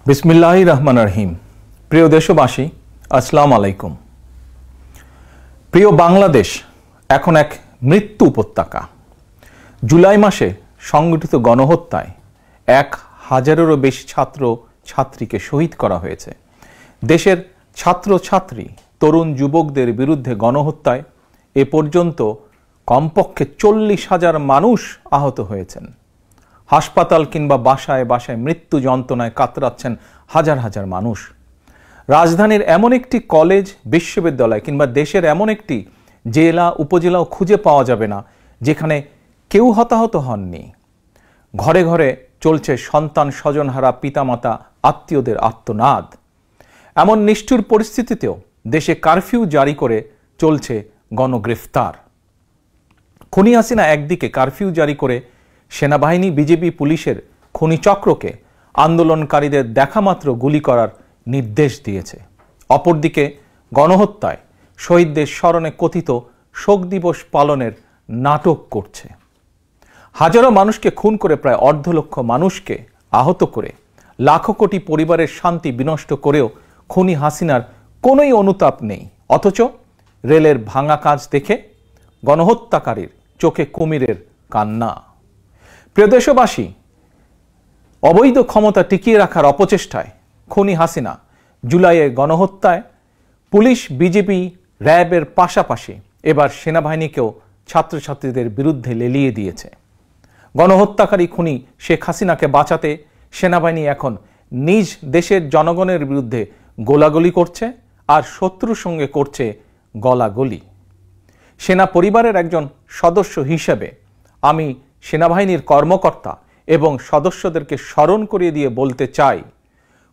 বিসমিল্লাহির রহমানির রহিম। প্রিয় দেশবাসী, আসসালামু আলাইকুম। প্রিয় বাংলাদেশ এখন এক মৃত্যু উপত্যকা। জুলাই মাসে সংগঠিত গণহত্যায় 1000-এরও বেশি ছাত্র ছাত্রীকে শহীদ করা হয়েছে। দেশের ছাত্র ছাত্রী তরুণ যুবকদের বিরুদ্ধে গণহত্যায় এ পর্যন্ত কমপক্ষে 40,000 মানুষ আহত হয়েছেন। হাসপাতাল কিংবা বাসায় বাসায় মৃত্যু যন্ত্রণায় কাতরাচ্ছেন হাজার হাজার মানুষ। রাজধানীর এমন একটি কলেজ, বিশ্ববিদ্যালয় কিংবা দেশের এমন একটি জেলা উপজেলাও খুঁজে পাওয়া যাবে না যেখানে কেউ হতাহত হননি। ঘরে ঘরে চলছে সন্তান স্বজনহারা পিতামাতা আত্মীয়দের আর্তনাদ। এমন নিষ্ঠুর পরিস্থিতিতেও দেশে কারফিউ জারি করে চলছে গণগ্রেফতার। খুনি হাসিনা একদিকে কারফিউ জারি করে সেনাবাহিনী, বিজেপি, পুলিশের খুনি চক্রকে আন্দোলনকারীদের দেখামাত্র গুলি করার নির্দেশ দিয়েছে। অপরদিকে গণহত্যায় শহীদদের স্মরণে কথিত শোক দিবস পালনের নাটক করছে। হাজারো মানুষকে খুন করে, প্রায় 1.5 লক্ষ মানুষকে আহত করে, লাখো কোটি পরিবারের শান্তি বিনষ্ট করেও খুনি হাসিনার কোনোই অনুতাপ নেই। অথচ রেলের ভাঙা কাজ দেখে গণহত্যাকারীর চোখে কুমিরের কান্না। প্রিয় দেশবাসী, অবৈধ ক্ষমতা টিকিয়ে রাখার অপচেষ্টায় খুনি হাসিনা জুলাইয়ের গণহত্যায় পুলিশ, বিজেপি, র্যাবের পাশাপাশি এবার সেনাবাহিনীকেও ছাত্রছাত্রীদের বিরুদ্ধে লেলিয়ে দিয়েছে। গণহত্যাকারী খুনি শেখ হাসিনাকে বাঁচাতে সেনাবাহিনী এখন নিজ দেশের জনগণের বিরুদ্ধে গোলাগুলি করছে, আর শত্রুর সঙ্গে করছে গলাগলি। সেনা পরিবারের একজন সদস্য হিসেবে আমি সেনাবাহিনীর কর্মকর্তা এবং সদস্যদেরকে স্মরণ করিয়ে দিয়ে বলতে চাই,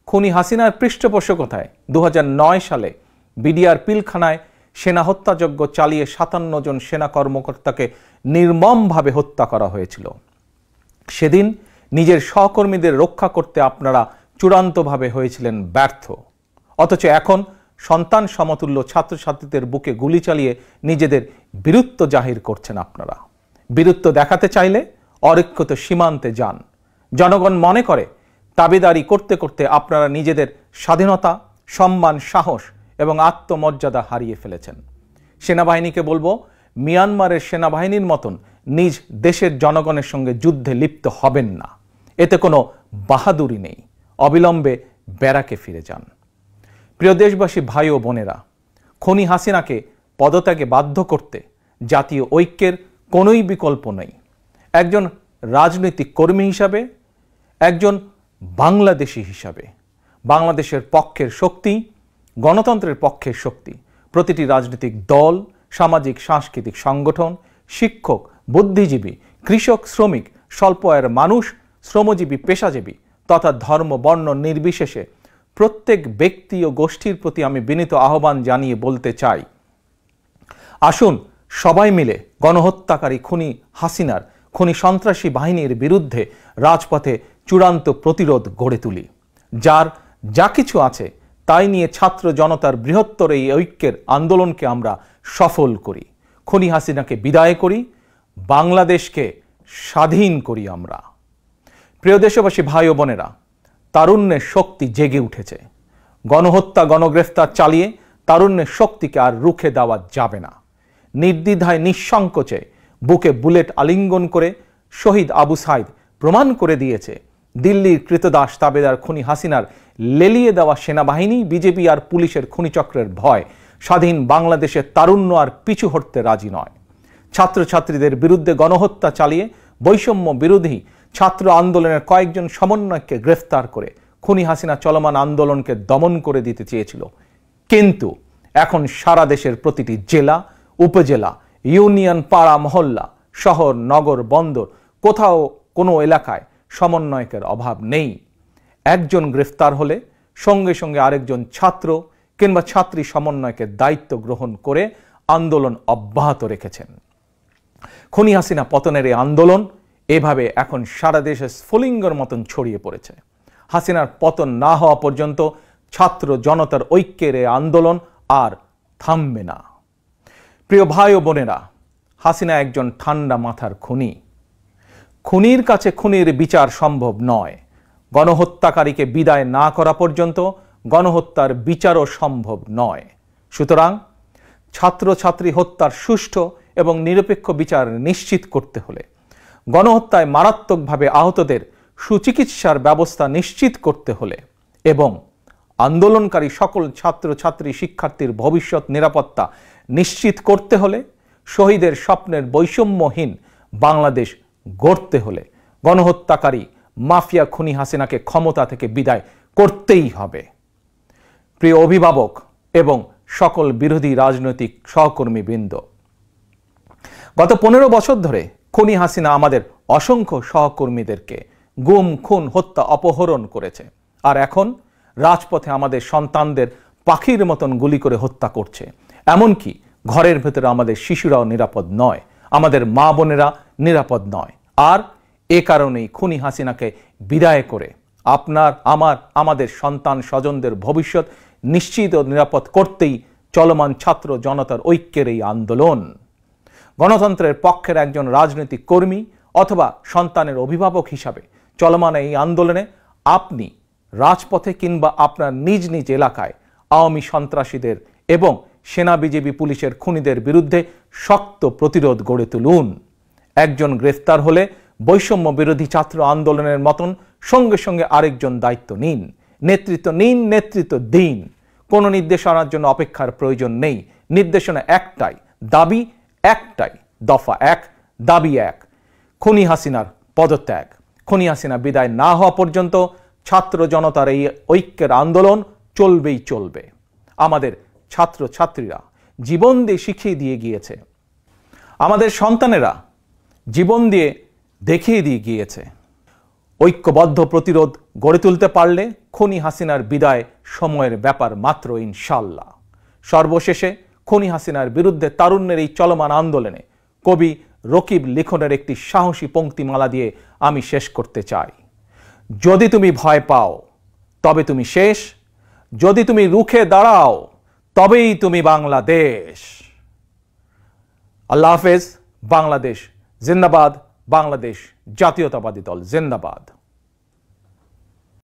খুনি হাসিনার পৃষ্ঠপোষকতায় 2009 সালে বিডিআর পিলখানায় সেনা হত্যাযজ্ঞ চালিয়ে 57 জন সেনা কর্মকর্তাকে নির্মমভাবে হত্যা করা হয়েছিল। সেদিন নিজের সহকর্মীদের রক্ষা করতে আপনারা চূড়ান্তভাবে হয়েছিলেন ব্যর্থ। অথচ এখন সন্তান সমতুল্য ছাত্রছাত্রীদের বুকে গুলি চালিয়ে নিজেদের বীরত্ব জাহির করছেন আপনারা। বীরত্ব দেখাতে চাইলে অরক্ষিত সীমান্তে যান। জনগণ মনে করে দাবিদারি করতে করতে আপনারা নিজেদের স্বাধীনতা, সম্মান, সাহস এবং আত্মমর্যাদা হারিয়ে ফেলেছেন। সেনাবাহিনীকে বলবো, মিয়ানমারের সেনাবাহিনীর মতন নিজ দেশের জনগণের সঙ্গে যুদ্ধে লিপ্ত হবেন না। এতে কোনো বাহাদুরি নেই। অবিলম্বে ব্যারাকে ফিরে যান। প্রিয় দেশবাসী, ভাই ও বোনেরা, খুনি হাসিনাকে পদত্যাগে বাধ্য করতে জাতীয় ঐক্যের কোনোই বিকল্প নেই। একজন রাজনৈতিক কর্মী হিসাবে, একজন বাংলাদেশি হিসাবে, বাংলাদেশের পক্ষের শক্তি, গণতন্ত্রের পক্ষের শক্তি প্রতিটি রাজনৈতিক দল, সামাজিক সাংস্কৃতিক সংগঠন, শিক্ষক, বুদ্ধিজীবী, কৃষক, শ্রমিক, স্বল্প আয়ের মানুষ, শ্রমজীবী, পেশাজীবী তথা ধর্ম, বর্ণ নির্বিশেষে প্রত্যেক ব্যক্তি ও গোষ্ঠীর প্রতি আমি বিনীত আহ্বান জানিয়ে বলতে চাই, আসুন সবাই মিলে গণহত্যাকারী খুনি হাসিনার, খুনি সন্ত্রাসী বাহিনীর বিরুদ্ধে রাজপথে চূড়ান্ত প্রতিরোধ গড়ে তুলি। যার যা কিছু আছে তাই নিয়ে ছাত্র জনতার বৃহত্তর এই ঐক্যের আন্দোলনকে আমরা সফল করি। খুনি হাসিনাকে বিদায় করি, বাংলাদেশকে স্বাধীন করি আমরা। প্রিয় দেশবাসী, ভাই ও বোনেরা, তারুণ্যের শক্তি জেগে উঠেছে। গণহত্যা, গণগ্রেফতার চালিয়ে তারুণ্যের শক্তিকে আর রুখে দেওয়া যাবে না। নির্দ্বিধায়, নিঃসংকোচে বুকে বুলেট আলিঙ্গন করে শহীদ আবু সাইদ প্রমাণ করে দিয়েছে দিল্লির কৃতদাস তাবেদার খুনি হাসিনার লেলিয়ে দেওয়া সেনাবাহিনী, বিজেপি আর পুলিশের খুনিচক্রের ভয় স্বাধীন বাংলাদেশের তারুণ্য আর পিছু হটতে রাজি নয়। ছাত্রছাত্রীদের বিরুদ্ধে গণহত্যা চালিয়ে বৈষম্য বিরোধী ছাত্র আন্দোলনের কয়েকজন সমন্বয়ককে গ্রেফতার করে খুনি হাসিনা চলমান আন্দোলনকে দমন করে দিতে চেয়েছিল। কিন্তু এখন সারা দেশের প্রতিটি জেলা, উপজেলা, ইউনিয়ন, পাড়া, মহল্লা, শহর, নগর, বন্দর, কোথাও কোনো এলাকায় সমন্বয়কের অভাব নেই। একজন গ্রেফতার হলে সঙ্গে সঙ্গে আরেকজন ছাত্র কিংবা ছাত্রী সমন্বয়কের দায়িত্ব গ্রহণ করে আন্দোলন অব্যাহত রেখেছেন। খুনি হাসিনা পতনের এই আন্দোলন এভাবে এখন সারা দেশে স্ফুলিঙ্গের মতন ছড়িয়ে পড়েছে। হাসিনার পতন না হওয়া পর্যন্ত ছাত্র জনতার ঐক্যের এই আন্দোলন আর থামবে না। প্রিয় ভাই ও বোনেরা, হাসিনা একজন ঠান্ডা মাথার খুনি। খুনির কাছে খুনির বিচার সম্ভব নয়, গণহত্যাকারীকে বিদায় না করা পর্যন্ত গণহত্যার বিচারও সম্ভব নয়। সুতরাং ছাত্রছাত্রী হত্যার সুষ্ঠু এবং নিরপেক্ষ বিচার নিশ্চিত করতে হলে, গণহত্যায় মারাত্মকভাবে আহতদের সুচিকিৎসার ব্যবস্থা নিশ্চিত করতে হলে এবং আন্দোলনকারী সকল ছাত্রছাত্রী শিক্ষার্থীর ভবিষ্যৎ নিরাপত্তা নিশ্চিত করতে হলে, শহীদের স্বপ্নের বৈষম্যহীন বাংলাদেশ গড়তে হলে গণহত্যাকারী মাফিয়া খুনি হাসিনাকে ক্ষমতা থেকে বিদায় করতেই হবে। প্রিয় অভিভাবক এবং সকল বিরোধী রাজনৈতিক সহকর্মীবৃন্দ, গত 15 বছর ধরে খুনি হাসিনা আমাদের অসংখ্য সহকর্মীদেরকে গুম, খুন, হত্যা, অপহরণ করেছে। আর এখন রাজপথে আমাদের সন্তানদের পাখির মতন গুলি করে হত্যা করছে। এমনকি ঘরের ভেতরে আমাদের শিশুরাও নিরাপদ নয়, আমাদের মা বোনেরা নিরাপদ নয়। আর এ কারণেই খুনি হাসিনাকে বিদায় করে আপনার, আমাদের সন্তান স্বজনদের ভবিষ্যৎ নিশ্চিত ও নিরাপদ করতেই চলমান ছাত্র জনতার ঐক্যের এই আন্দোলন। গণতন্ত্রের পক্ষের একজন রাজনৈতিক কর্মী অথবা সন্তানের অভিভাবক হিসাবে চলমান এই আন্দোলনে আপনি রাজপথে কিংবা আপনার নিজ নিজ এলাকায় আওয়ামী সন্ত্রাসীদের এবং সেনা, বিজেপি, পুলিশের খুনিদের বিরুদ্ধে শক্ত প্রতিরোধ গড়ে তুলুন। একজন গ্রেফতার হলে বৈষম্য বিরোধী ছাত্র আন্দোলনের মতন সঙ্গে সঙ্গে আরেকজন দায়িত্ব নিন, নেতৃত্ব নিন, নেতৃত্ব দিন। কোনো নির্দেশনার জন্য অপেক্ষার প্রয়োজন নেই। নির্দেশনা একটাই, দাবি একটাই, দফা এক, দাবি এক, খুনি হাসিনার পদত্যাগ। খুনি হাসিনা বিদায় না হওয়া পর্যন্ত ছাত্র জনতার এই ঐক্যের আন্দোলন চলবেই চলবে। আমাদের ছাত্রছাত্রীরা জীবন দিয়ে শিখিয়ে দিয়ে গিয়েছে, আমাদের সন্তানেরা জীবন দিয়ে দেখিয়ে দিয়ে গিয়েছে। ঐক্যবদ্ধ প্রতিরোধ গড়ে তুলতে পারলে খুনি হাসিনার বিদায় সময়ের ব্যাপার মাত্র, ইনশাল্লাহ। সর্বশেষে খুনি হাসিনার বিরুদ্ধে তারুণ্যের এই চলমান আন্দোলনে কবি রকিব লিখনের একটি সাহসী পংক্তিমালা দিয়ে আমি শেষ করতে চাই। যদি তুমি ভয় পাও তবে তুমি শেষ, যদি তুমি রুখে দাঁড়াও তবেই তুমি বাংলাদেশ। আল্লাহ হাফেজ। বাংলাদেশ জিন্দাবাদ, বাংলাদেশ জাতীয়তাবাদী দল জিন্দাবাদ।